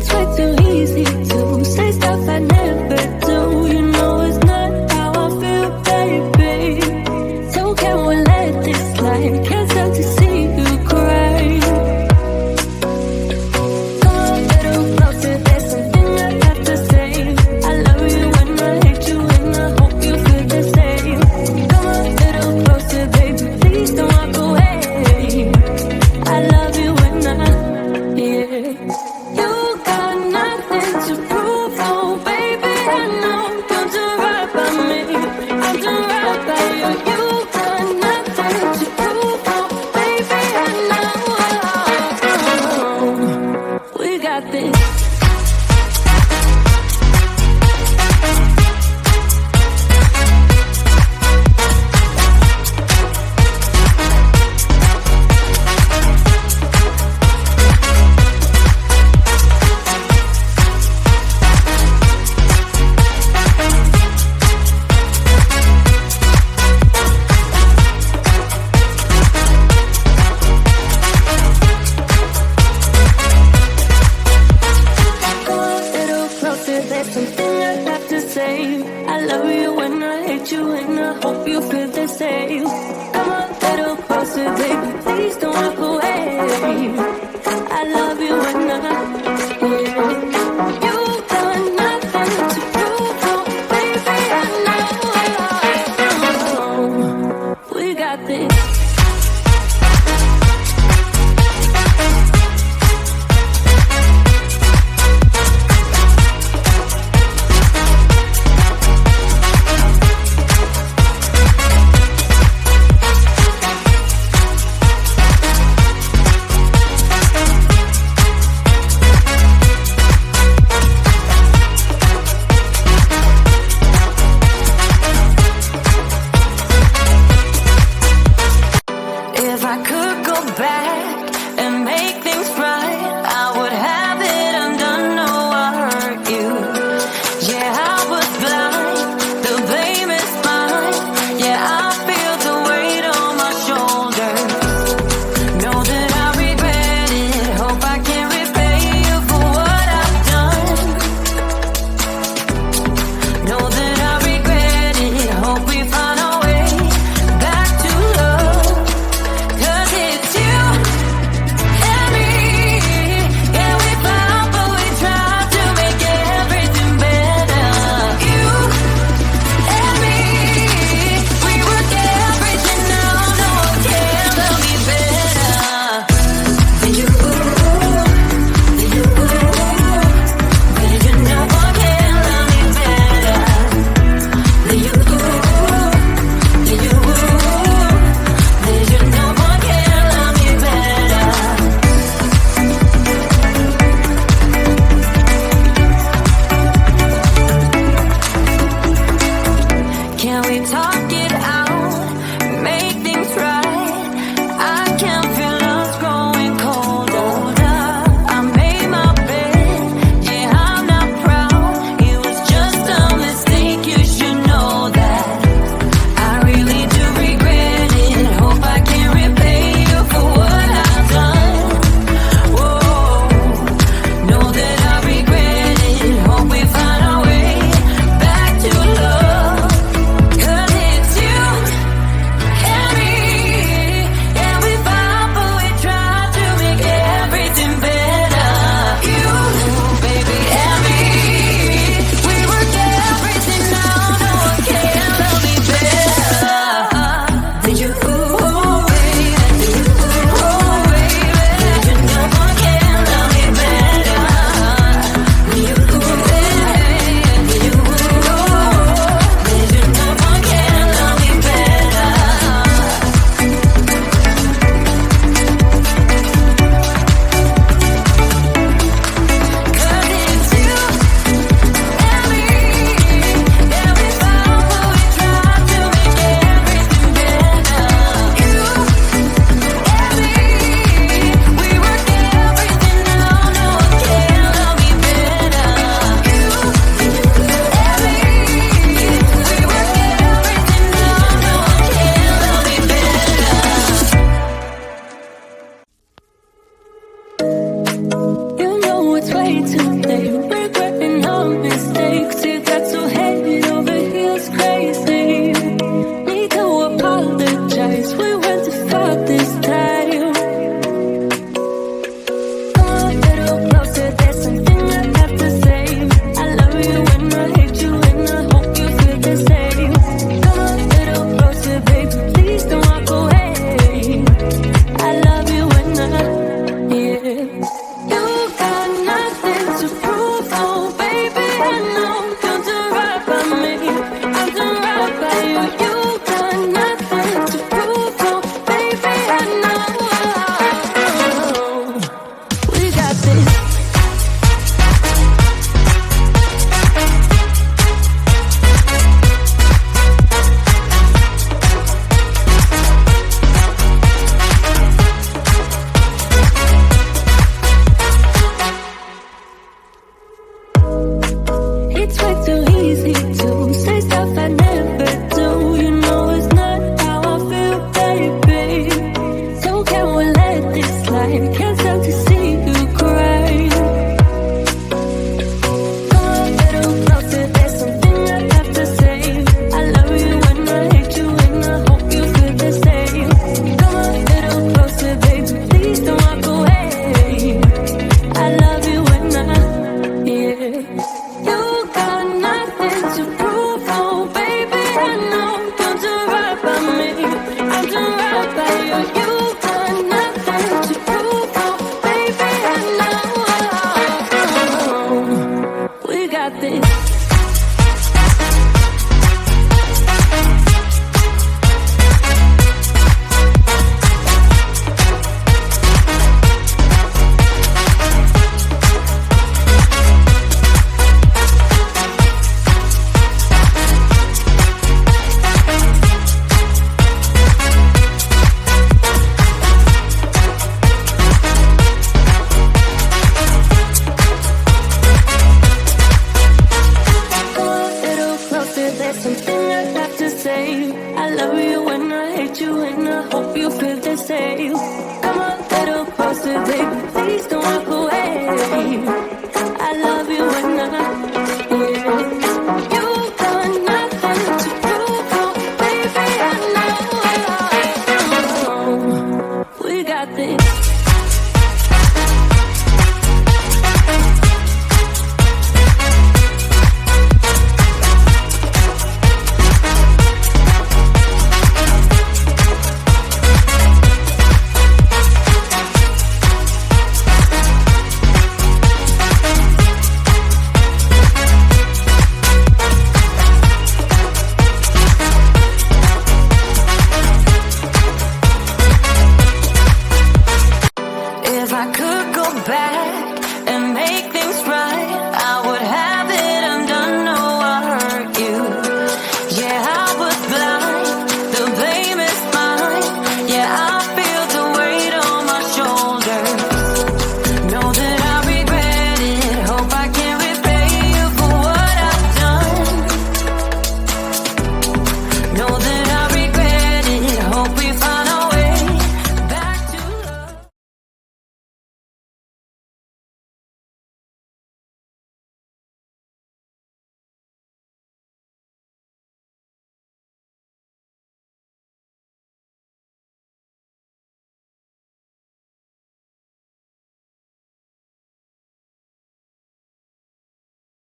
It's way too easy to say stuff I never do. You know it's not how I feel, baby. So can we let this slide? Can't stand to see you cry. Come a little closer, there's something I have to say. I love you and I hate you and I hope you feel the same. Come a little closer, baby, please don't walk away. I love you and yeah. You got nothing to prove, oh baby, I know. Don't do right by me, I'll do right by you. You got nothing to prove, oh baby, I know. We got this. There's something I have to say. I love you and I hate you and I hope you feel the same. Come a little closer, baby, please don't walk away. I love you and I